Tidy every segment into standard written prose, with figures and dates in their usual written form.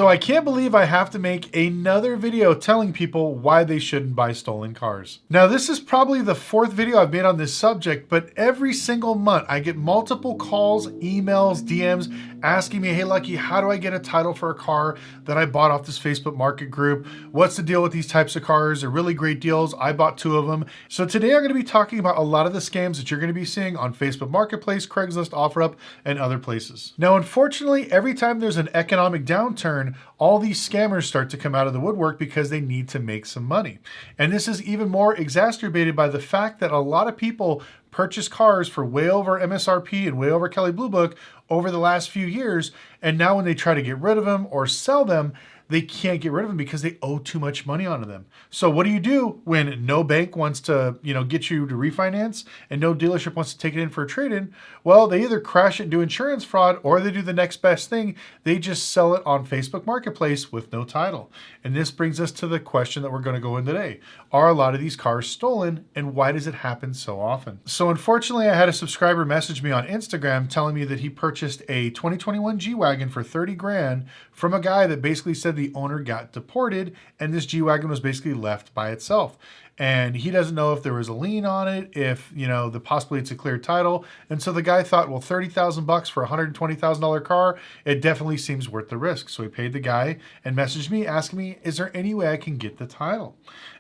So I can't believe I have to make another video telling people why they shouldn't buy stolen cars. Now, this is probably the fourth video I've made on this subject, but every single month I get multiple calls, emails, DMs asking me, hey Lucky, how do I get a title for a car that I bought off this Facebook market group? What's the deal with these types of cars? They're really great deals. I bought 2 of them. So today I'm going to be talking about a lot of the scams that you're going to be seeing on Facebook Marketplace, Craigslist, OfferUp, and other places. Now, unfortunately, every time there's an economic downturn, all these scammers start to come out of the woodwork because they need to make some money. And this is even more exacerbated by the fact that a lot of people purchase cars for way over MSRP and way over Kelley Blue Book over the last few years. And now when they try to get rid of them or sell them, they can't get rid of them because they owe too much money onto them. So what do you do when no bank wants to, get you to refinance and no dealership wants to take it in for a trade-in? Well, they either crash it and do insurance fraud, or they do the next best thing. They just sell it on Facebook Marketplace with no title. And this brings us to the question that we're going to go in today. Are a lot of these cars stolen, and why does it happen so often? So unfortunately, I had a subscriber message me on Instagram telling me that he purchased a 2021 G-Wagon for 30 grand from a guy that basically said the owner got deported and this G-Wagon was basically left by itself. And he doesn't know if there was a lien on it, if, the possibility it's a clear title. And so the guy thought, well, $30,000 for a $120,000 car, it definitely seems worth the risk. So he paid the guy and messaged me asking me, is there any way I can get the title?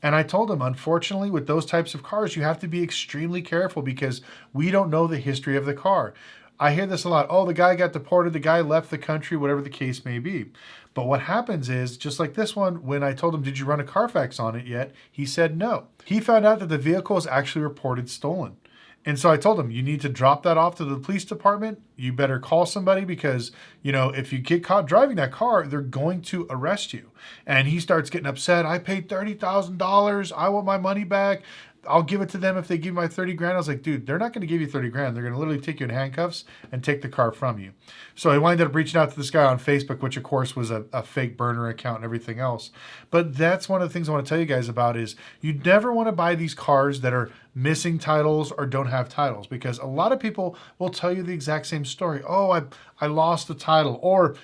And I told him, unfortunately, with those types of cars, you have to be extremely careful because we don't know the history of the car. I hear this a lot. Oh, the guy got deported, the guy left the country, whatever the case may be. But what happens is, just like this one, when I told him, did you run a Carfax on it yet? He said no. He found out that the vehicle was actually reported stolen. And so I told him, you need to drop that off to the police department. You better call somebody because, if you get caught driving that car, they're going to arrest you. And he starts getting upset. I paid $30,000. I want my money back. I'll give it to them if they give me my 30 grand. I was like, dude, they're not going to give you 30 grand. They're going to literally take you in handcuffs and take the car from you. So I wound up reaching out to this guy on Facebook, which of course was a fake burner account and everything else. But that's one of the things I want to tell you guys about is you never want to buy these cars that are missing titles or don't have titles, because a lot of people will tell you the exact same story. Oh, I lost the title, or,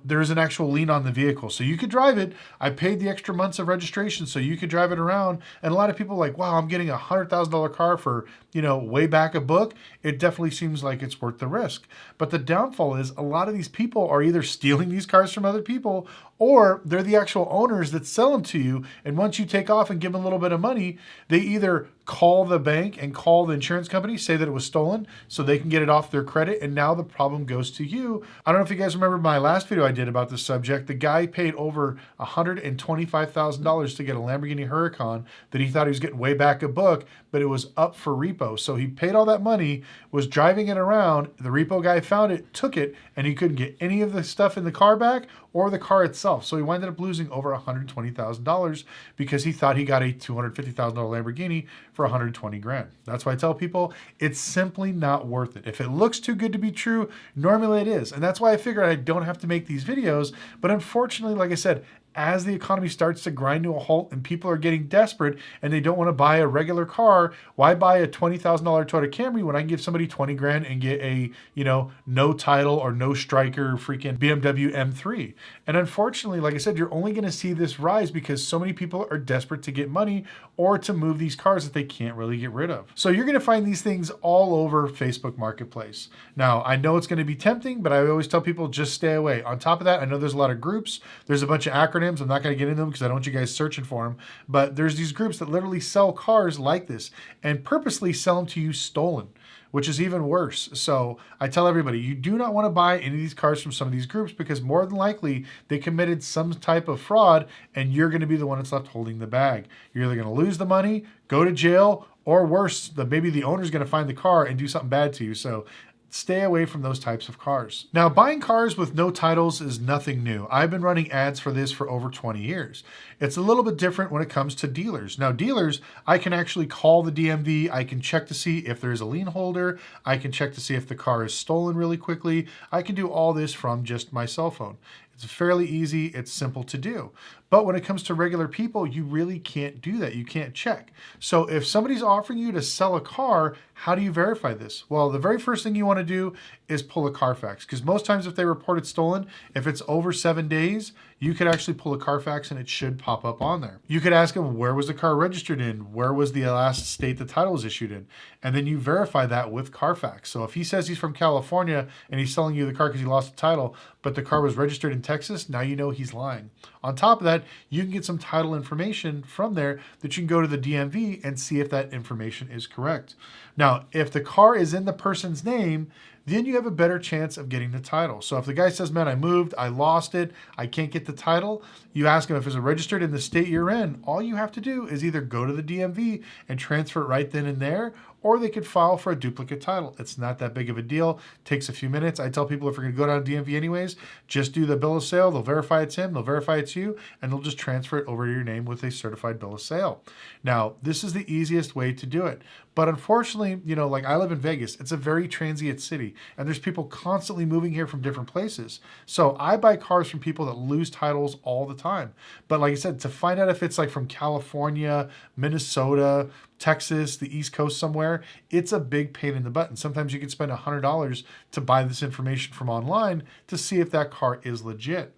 there's an actual lien on the vehicle. So you could drive it. I paid the extra months of registration so you could drive it around. And a lot of people are like, wow, I'm getting a $100,000 car for, way back a book. It definitely seems like it's worth the risk. But the downfall is a lot of these people are either stealing these cars from other people, or they're the actual owners that sell them to you. And once you take off and give them a little bit of money, they either call the bank and call the insurance company, say that it was stolen so they can get it off their credit. And now the problem goes to you. I don't know if you guys remember my last video I did about this subject. The guy paid over $125,000 to get a Lamborghini Huracan that he thought he was getting way back a book, but it was up for repo. So he paid all that money, was driving it around. The repo guy found it, took it, and he couldn't get any of the stuff in the car back or the car itself. So he wound up losing over $120,000 because he thought he got a $250,000 Lamborghini for 120 grand. That's why I tell people it's simply not worth it. If it looks too good to be true, normally it is. And that's why I figured I don't have to make these videos. But unfortunately, like I said, as the economy starts to grind to a halt and people are getting desperate and they don't want to buy a regular car, why buy a $20,000 Toyota Camry when I can give somebody 20 grand and get a, no title or no striker freaking BMW M3? And unfortunately, like I said, you're only going to see this rise because so many people are desperate to get money or to move these cars that they can't really get rid of. So you're going to find these things all over Facebook Marketplace. Now, I know it's going to be tempting, but I always tell people just stay away. On top of that, I know there's a lot of groups. There's a bunch of acronyms. I'm not going to get into them because I don't want you guys searching for them. But there's these groups that literally sell cars like this and purposely sell them to you stolen, which is even worse. So I tell everybody, you do not want to buy any of these cars from some of these groups because more than likely they committed some type of fraud and you're going to be the one that's left holding the bag. You're either going to lose the money, go to jail, or worse, maybe the owner's going to find the car and do something bad to you. So stay away from those types of cars. Now, buying cars with no titles is nothing new. I've been running ads for this for over 20 years. It's a little bit different when it comes to dealers. Now, dealers, I can actually call the DMV. I can check to see if there's a lien holder. I can check to see if the car is stolen really quickly. I can do all this from just my cell phone. It's fairly easy. It's simple to do. But when it comes to regular people, you really can't do that. You can't check. So if somebody's offering you to sell a car, How do you verify this? Well, the very first thing you want to do is pull a Carfax, because most times if they report it stolen, if it's over 7 days, you could actually pull a Carfax and it should pop up on there. You could ask them, where was the car registered in? Where was the last state the title was issued in? And then you verify that with Carfax. So if he says he's from California and he's selling you the car because he lost the title, but the car was registered in Texas, now you know he's lying. On top of that, you can get some title information from there that you can go to the DMV and see if that information is correct. Now, if the car is in the person's name, then you have a better chance of getting the title. So if the guy says, man, I moved, I lost it, I can't get the title, you ask him if it's registered in the state you're in. All you have to do is either go to the DMV and transfer it right then and there, or they could file for a duplicate title. It's not that big of a deal. Takes a few minutes. I tell people if you're going to go down to DMV anyways, just do the bill of sale. They'll verify it's him. They'll verify it's you, and they'll just transfer it over to your name with a certified bill of sale. Now, this is the easiest way to do it. But unfortunately, like I live in Vegas, it's a very transient city, and there's people constantly moving here from different places. So I buy cars from people that lose titles all the time. But like I said, to find out if it's like from California, Minnesota, Texas, the East Coast somewhere, it's a big pain in the butt. And sometimes you can spend $100 to buy this information from online to see if that car is legit.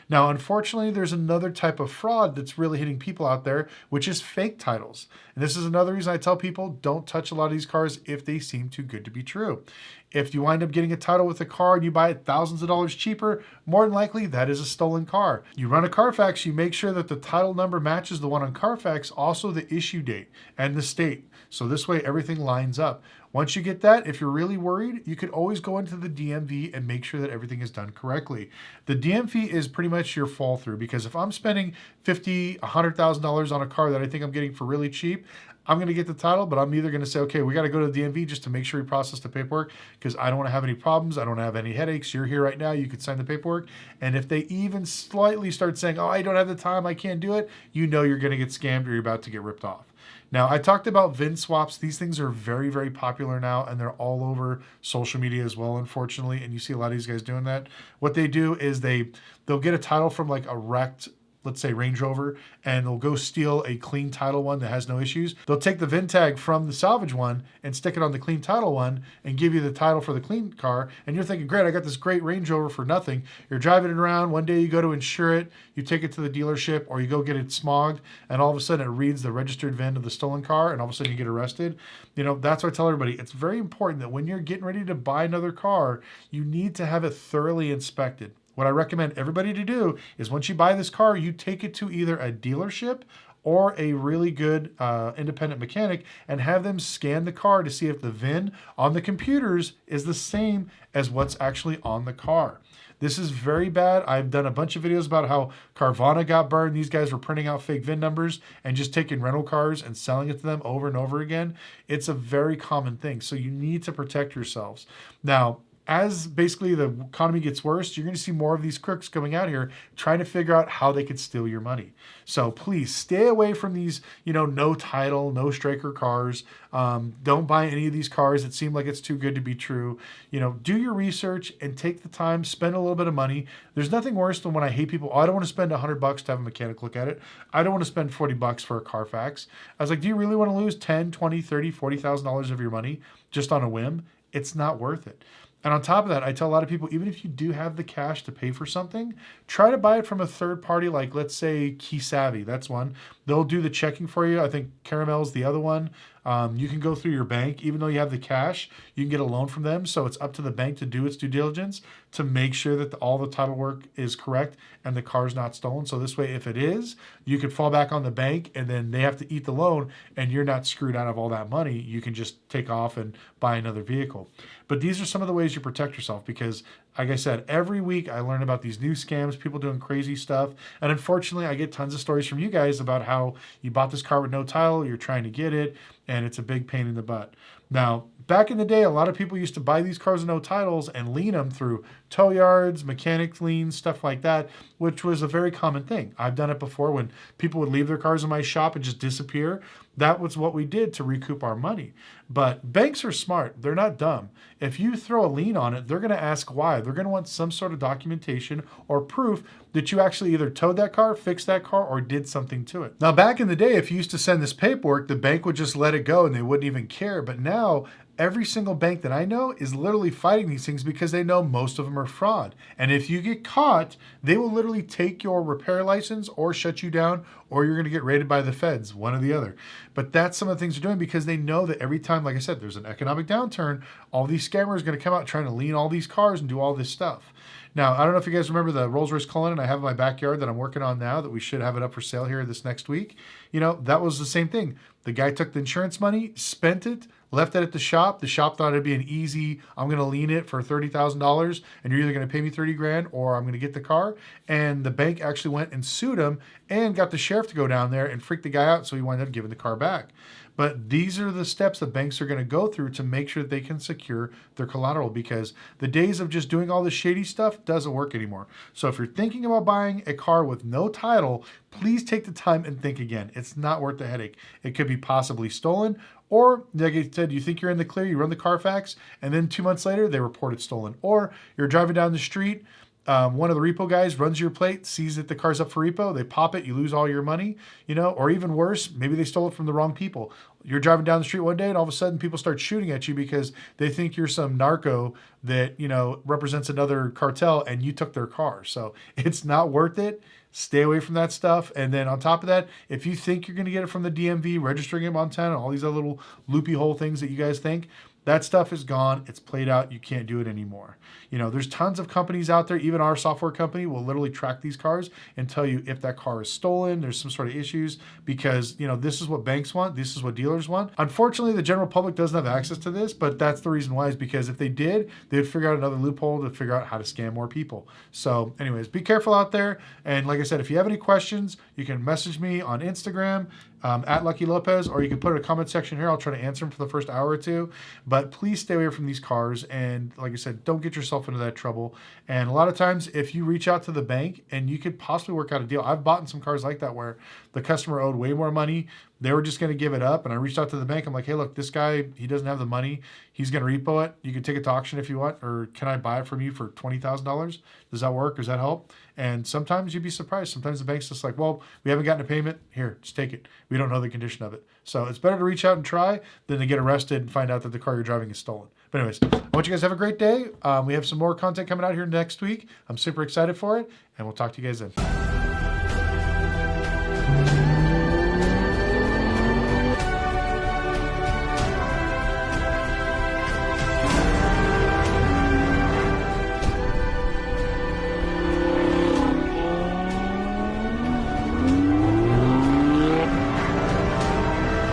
Now, unfortunately, there's another type of fraud that's really hitting people out there, which is fake titles. And this is another reason I tell people don't touch a lot of these cars if they seem too good to be true. If you wind up getting a title with a car and you buy it thousands of dollars cheaper, more than likely that is a stolen car. You run a Carfax, you make sure that the title number matches the one on Carfax, also the issue date and the state. So this way everything lines up. Once you get that, if you're really worried, you could always go into the DMV and make sure that everything is done correctly. The DMV is pretty much your fall through, because if I'm spending $50,000, $100,000 on a car that I think I'm getting for really cheap, I'm going to get the title, but I'm either going to say, okay, we got to go to the DMV just to make sure we process the paperwork, because I don't want to have any problems. I don't want to have any headaches. You're here right now. You could sign the paperwork. And if they even slightly start saying, oh, I don't have the time, I can't do it, you know you're going to get scammed or you're about to get ripped off. Now, I talked about VIN swaps. These things are very, very popular now, and they're all over social media as well, unfortunately, and you see a lot of these guys doing that. What they do is they'll get a title from like a wrecked, let's say Range Rover, and they'll go steal a clean title one that has no issues. They'll take the VIN tag from the salvage one and stick it on the clean title one and give you the title for the clean car. And you're thinking, great, I got this great Range Rover for nothing. You're driving it around. One day you go to insure it, you take it to the dealership, or you go get it smogged, and all of a sudden it reads the registered VIN of the stolen car, and all of a sudden you get arrested. That's why I tell everybody, it's very important that when you're getting ready to buy another car, you need to have it thoroughly inspected. What I recommend everybody to do is once you buy this car, you take it to either a dealership or a really good independent mechanic and have them scan the car to see if the VIN on the computers is the same as what's actually on the car. This is very bad. I've done a bunch of videos about how Carvana got burned. These guys were printing out fake VIN numbers and just taking rental cars and selling it to them over and over again. It's a very common thing. So you need to protect yourselves. Now, as basically the economy gets worse, you're going to see more of these crooks coming out here trying to figure out how they could steal your money. So please stay away from these, no title, no striker cars. Don't buy any of these cars that seem like it's too good to be true. Do your research and take the time, spend a little bit of money. There's nothing worse than when I hate people. Oh, I don't want to spend $100 to have a mechanic look at it. I don't want to spend $40 for a Carfax. I was like, do you really want to lose $10, $20, $30, $40,000 of your money just on a whim? It's not worth it. And on top of that, I tell a lot of people, even if you do have the cash to pay for something, try to buy it from a third party, like let's say Key Savvy. That's one. They'll do the checking for you. I think Caramel's the other one. You can go through your bank. Even though you have the cash, you can get a loan from them. So it's up to the bank to do its due diligence to make sure that all the title work is correct and the car's not stolen. So this way, if it is, you could fall back on the bank and then they have to eat the loan and you're not screwed out of all that money. You can just take off and buy another vehicle. But these are some of the ways you protect yourself because, like I said, every week I learn about these new scams, people doing crazy stuff. And unfortunately, I get tons of stories from you guys about how you bought this car with no title, you're trying to get it, and it's a big pain in the butt. Now, back in the day, a lot of people used to buy these cars with no titles and lien them through tow yards, mechanics liens, stuff like that, which was a very common thing. I've done it before when people would leave their cars in my shop and just disappear. That was what we did to recoup our money. But banks are smart. They're not dumb. If you throw a lien on it, they're going to ask why. They're going to want some sort of documentation or proof that you actually either towed that car, fixed that car, or did something to it. Now, back in the day, if you used to send this paperwork, the bank would just let it go and they wouldn't even care. But now, every single bank that I know is literally fighting these things because they know most of them are fraud. And if you get caught, they will literally take your repair license or shut you down, or you're going to get raided by the feds, one or the other. But that's some of the things they're doing because they know that every time, like I said, there's an economic downturn, all these scammers are going to come out trying to lien all these cars and do all this stuff. Now, I don't know if you guys remember the Rolls-Royce Cullinan I have in my backyard that I'm working on now that we should have it up for sale here this next week. You know, that was the same thing. The guy took the insurance money, spent it, left it at the shop. The shop thought it'd be an easy, I'm going to lien it for $30,000 and you're either going to pay me 30 grand or I'm going to get the car. And the bank actually went and sued him and got the sheriff to go down there and freak the guy out. So he wound up giving the car back. But these are the steps that banks are going to go through to make sure that they can secure their collateral, because the days of just doing all this shady stuff doesn't work anymore. So if you're thinking about buying a car with no title, please take the time and think again. It's not worth the headache. It could be possibly stolen, or like I said, you think you're in the clear, you run the Carfax, and then 2 months later, they report it stolen. Or you're driving down the street, one of the repo guys runs your plate, sees that the car's up for repo, they pop it, you lose all your money, you know, or even worse, maybe they stole it from the wrong people. You're driving down the street one day and all of a sudden people start shooting at you because they think you're some narco that, you know, represents another cartel and you took their car. So it's not worth it. Stay away from that stuff. And then on top of that, if you think you're going to get it from the DMV, registering in Montana, all these other little loopy hole things that you guys think, that stuff is gone. It's played out. You can't do it anymore. You know, there's tons of companies out there. Even our software company will literally track these cars and tell you if that car is stolen, there's some sort of issues, because, you know, this is what banks want. This is what dealers want. Unfortunately, the general public doesn't have access to this, but that's the reason why, is because if they did, they'd figure out another loophole to figure out how to scam more people. So anyways, be careful out there. And like I said, if you have any questions, you can message me on Instagram, at Lucky Lopez, or you can put it in a comment section here. I'll try to answer them for the first hour or two. But please stay away from these cars. And like I said, don't get yourself into that trouble. And a lot of times, if you reach out to the bank and you could possibly work out a deal, I've bought in some cars like that where the customer owed way more money. They were just going to give it up. And I reached out to the bank. I'm like, hey, look, this guy, he doesn't have the money. He's going to repo it. You can take it to auction if you want, or can I buy it from you for $20,000? Does that work? Does that help? And sometimes you'd be surprised. Sometimes the bank's just like, well, we haven't gotten a payment. Here, just take it. We don't know the condition of it. So it's better to reach out and try than to get arrested and find out that the car you're driving is stolen. But anyways, I want you guys to have a great day. We have some more content coming out here next week. I'm super excited for it, and we'll talk to you guys then.